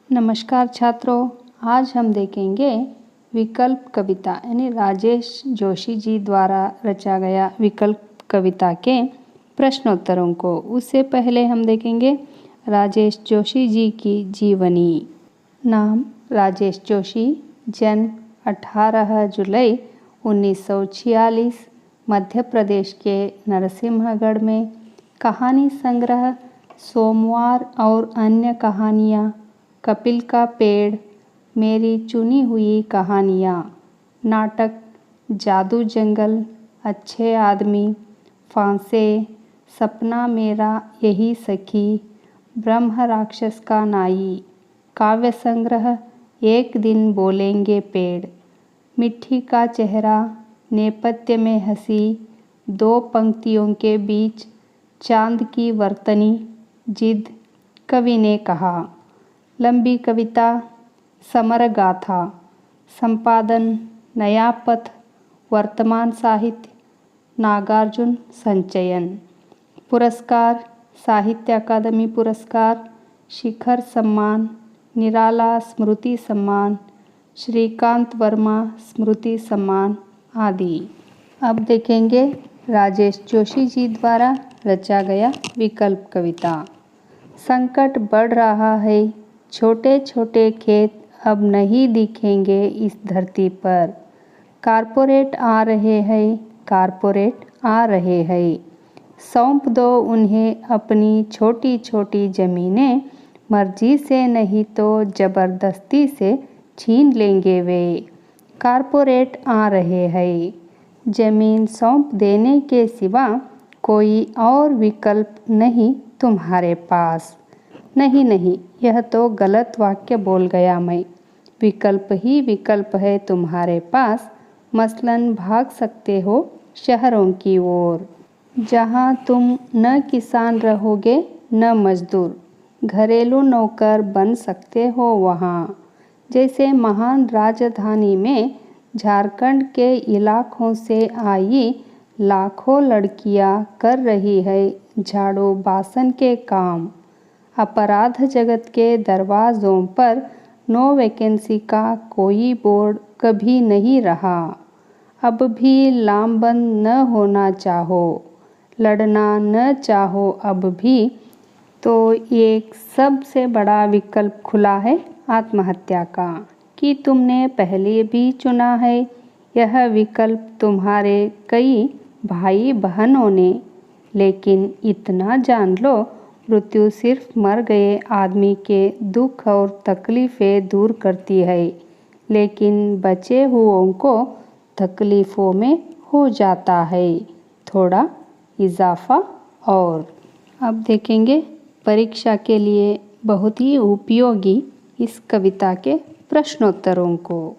नमस्कार छात्रों, आज हम देखेंगे विकल्प कविता यानी राजेश जोशी जी द्वारा रचा गया विकल्प कविता के प्रश्नोत्तरों को। उससे पहले हम देखेंगे राजेश जोशी जी की जीवनी। नाम राजेश जोशी, जन्म 18 जुलाई 1946, मध्य प्रदेश के नरसिम्हगढ़ में। कहानी संग्रह सोमवार और अन्य कहानियाँ, कपिल का पेड़, मेरी चुनी हुई कहानियाँ, नाटक जादू जंगल, अच्छे आदमी, फांसे, सपना मेरा यही सखी, ब्रह्म राक्षस का नाई, काव्य संग्रह एक दिन बोलेंगे पेड़, मिट्टी का चेहरा, नेपथ्य में हंसी, दो पंक्तियों के बीच, चांद की वर्तनी, जिद, कवि ने कहा। लंबी कविता, समर गाथा, संपादन नया पथ, वर्तमान साहित्य, नागार्जुन संचयन। पुरस्कार साहित्य अकादमी पुरस्कार, शिखर सम्मान, निराला स्मृति सम्मान, श्रीकांत वर्मा स्मृति सम्मान आदि। अब देखेंगे राजेश जोशी जी द्वारा रचा गया विकल्प कविता। संकट बढ़ रहा है, छोटे छोटे खेत अब नहीं दिखेंगे इस धरती पर। कारपोरेट आ रहे हैं, कारपोरेट आ रहे हैं। सौंप दो उन्हें अपनी छोटी छोटी ज़मीनें, मर्जी से नहीं तो ज़बरदस्ती से छीन लेंगे वे। कारपोरेट आ रहे हैं। ज़मीन सौंप देने के सिवा कोई और विकल्प नहीं तुम्हारे पास। नहीं नहीं, यह तो गलत वाक्य बोल गया मैं। विकल्प ही विकल्प है तुम्हारे पास। मसलन भाग सकते हो शहरों की ओर, जहाँ तुम न किसान रहोगे न मजदूर, घरेलू नौकर बन सकते हो वहाँ। जैसे महान राजधानी में झारखंड के इलाकों से आई लाखों लड़कियाँ कर रही है झाड़ू बासन के काम। अपराध जगत के दरवाज़ों पर नो वैकेंसी का कोई बोर्ड कभी नहीं रहा। अब भी लामबंद न होना चाहो, लड़ना न चाहो अब भी, तो एक सबसे बड़ा विकल्प खुला है आत्महत्या का, कि तुमने पहले भी चुना है यह विकल्प तुम्हारे कई भाई बहनों ने। लेकिन इतना जान लो, मृत्यु सिर्फ मर गए आदमी के दुख और तकलीफ़ें दूर करती है, लेकिन बचे हुओं को तकलीफ़ों में हो जाता है थोड़ा इजाफ़ा। और अब देखेंगे परीक्षा के लिए बहुत ही उपयोगी इस कविता के प्रश्नोत्तरों को।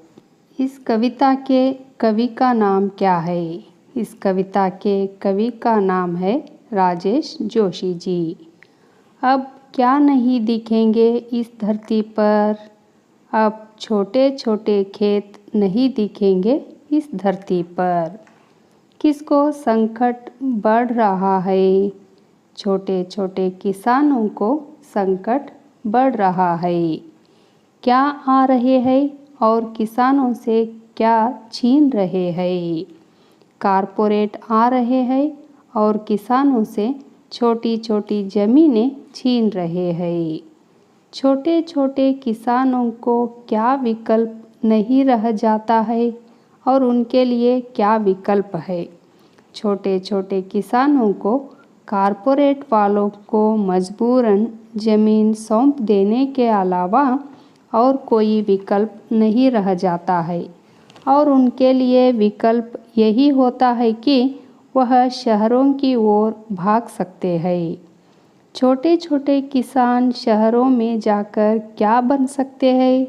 इस कविता के कवि का नाम क्या है? इस कविता के कवि का नाम है राजेश जोशी जी। अब क्या नहीं दिखेंगे इस धरती पर, अब छोटे छोटे खेत नहीं दिखेंगे इस धरती पर। किसको संकट बढ़ रहा है? छोटे छोटे किसानों को संकट बढ़ रहा है। क्या आ रहे हैं और किसानों से क्या छीन रहे हैं? कारपोरेट आ रहे हैं और किसानों से छोटी छोटी ज़मीनें छीन रहे हैं। छोटे छोटे किसानों को क्या विकल्प नहीं रह जाता है और उनके लिए क्या विकल्प है? छोटे छोटे किसानों को कारपोरेट वालों को मजबूरन ज़मीन सौंप देने के अलावा और कोई विकल्प नहीं रह जाता है, और उनके लिए विकल्प यही होता है कि वह शहरों की ओर भाग सकते हैं। छोटे छोटे किसान शहरों में जाकर क्या बन सकते हैं?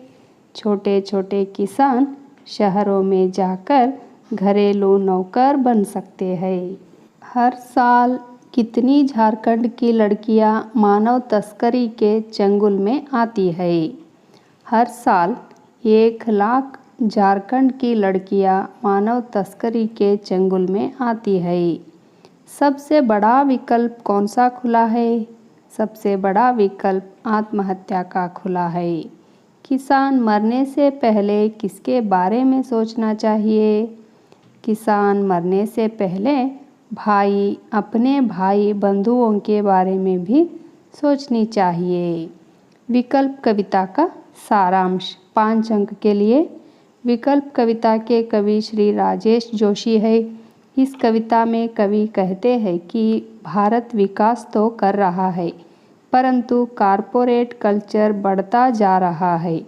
छोटे छोटे किसान शहरों में जाकर घरेलू नौकर बन सकते हैं। हर साल कितनी झारखंड की लड़कियां मानव तस्करी के चंगुल में आती है? हर साल 1 लाख झारखंड की लड़कियां मानव तस्करी के चंगुल में आती है। सबसे बड़ा विकल्प कौन सा खुला है? सबसे बड़ा विकल्प आत्महत्या का खुला है। किसान मरने से पहले किसके बारे में सोचना चाहिए? किसान मरने से पहले अपने भाई बंधुओं के बारे में भी सोचनी चाहिए। विकल्प कविता का सारांश 5 अंक के लिए। विकल्प कविता के कवि श्री राजेश जोशी है। इस कविता में कवि कहते हैं कि भारत विकास तो कर रहा है, परंतु कॉरपोरेट कल्चर बढ़ता जा रहा है,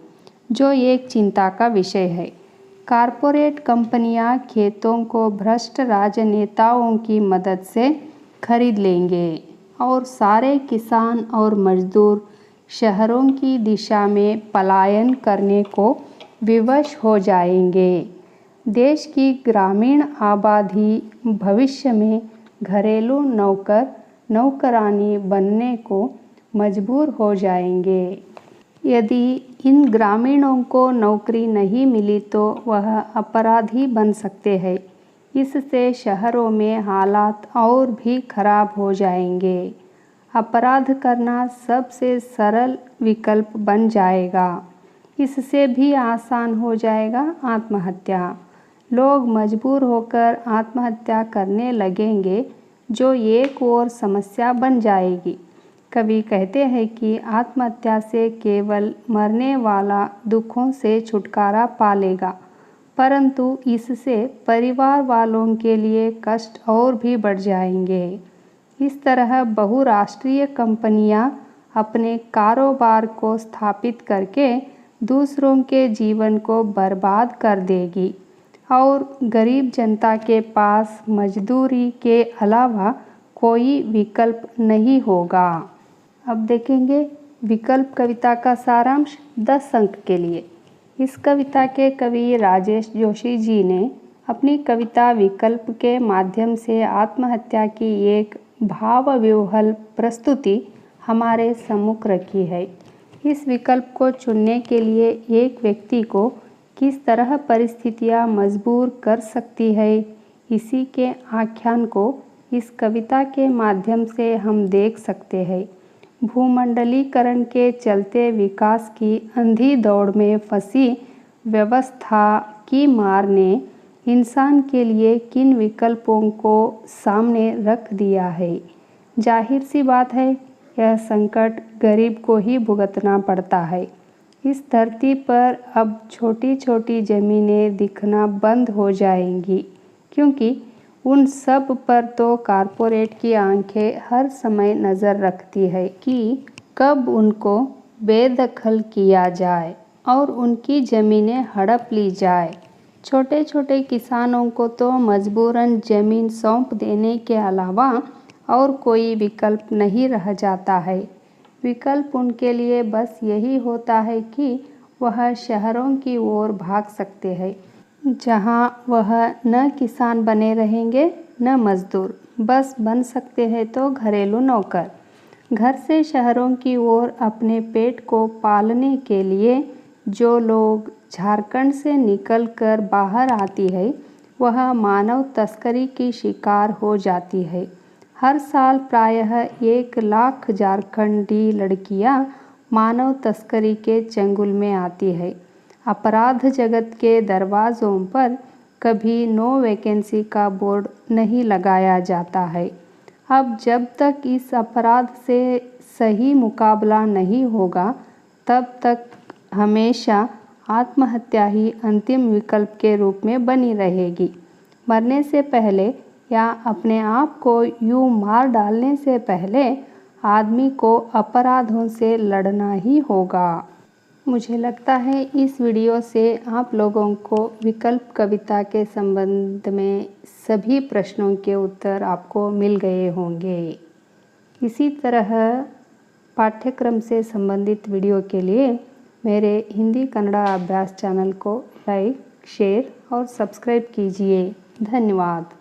जो एक चिंता का विषय है। कॉरपोरेट कंपनियां खेतों को भ्रष्ट राजनेताओं की मदद से खरीद लेंगे और सारे किसान और मजदूर शहरों की दिशा में पलायन करने को विवश हो जाएंगे। देश की ग्रामीण आबादी भविष्य में घरेलू नौकरानी बनने को मजबूर हो जाएंगे। यदि इन ग्रामीणों को नौकरी नहीं मिली तो वह अपराधी बन सकते हैं। इससे शहरों में हालात और भी खराब हो जाएंगे। अपराध करना सबसे सरल विकल्प बन जाएगा। इससे भी आसान हो जाएगा आत्महत्या। लोग मजबूर होकर आत्महत्या करने लगेंगे, जो एक और समस्या बन जाएगी। कवि कहते हैं कि आत्महत्या से केवल मरने वाला दुखों से छुटकारा पा लेगा, परंतु इससे परिवार वालों के लिए कष्ट और भी बढ़ जाएंगे। इस तरह बहुराष्ट्रीय कंपनियां अपने कारोबार को स्थापित करके दूसरों के जीवन को बर्बाद कर देगी और गरीब जनता के पास मजदूरी के अलावा कोई विकल्प नहीं होगा। अब देखेंगे विकल्प कविता का सारांश 10 अंक के लिए। इस कविता के कवि राजेश जोशी जी ने अपनी कविता विकल्प के माध्यम से आत्महत्या की एक भावविह्वल प्रस्तुति हमारे सम्मुख रखी है। इस विकल्प को चुनने के लिए एक व्यक्ति को किस तरह परिस्थितियां मजबूर कर सकती है, इसी के आख्यान को इस कविता के माध्यम से हम देख सकते हैं। भूमंडलीकरण के चलते विकास की अंधी दौड़ में फंसी व्यवस्था की मार ने इंसान के लिए किन विकल्पों को सामने रख दिया है। जाहिर सी बात है, यह संकट गरीब को ही भुगतना पड़ता है। इस धरती पर अब छोटी छोटी ज़मीनें दिखना बंद हो जाएंगी, क्योंकि उन सब पर तो कॉरपोरेट की आंखें हर समय नज़र रखती है कि कब उनको बेदखल किया जाए और उनकी ज़मीनें हड़प ली जाए। छोटे छोटे किसानों को तो मजबूरन ज़मीन सौंप देने के अलावा और कोई विकल्प नहीं रह जाता है। विकल्प उनके लिए बस यही होता है कि वह शहरों की ओर भाग सकते हैं, जहां वह न किसान बने रहेंगे न मजदूर, बस बन सकते हैं तो घरेलू नौकर। घर से शहरों की ओर अपने पेट को पालने के लिए जो लोग झारखंड से निकलकर बाहर आती है, वह मानव तस्करी की शिकार हो जाती है। हर साल प्रायः 1 लाख झारखंडी लड़कियां मानव तस्करी के चंगुल में आती है। अपराध जगत के दरवाज़ों पर कभी नो वैकेंसी का बोर्ड नहीं लगाया जाता है। अब जब तक इस अपराध से सही मुकाबला नहीं होगा, तब तक हमेशा आत्महत्या ही अंतिम विकल्प के रूप में बनी रहेगी। मरने से पहले या अपने आप को यूं मार डालने से पहले आदमी को अपराधों से लड़ना ही होगा। मुझे लगता है इस वीडियो से आप लोगों को विकल्प कविता के संबंध में सभी प्रश्नों के उत्तर आपको मिल गए होंगे। इसी तरह पाठ्यक्रम से संबंधित वीडियो के लिए मेरे हिंदी कन्नड़ा अभ्यास चैनल को लाइक, शेयर और सब्सक्राइब कीजिए। धन्यवाद।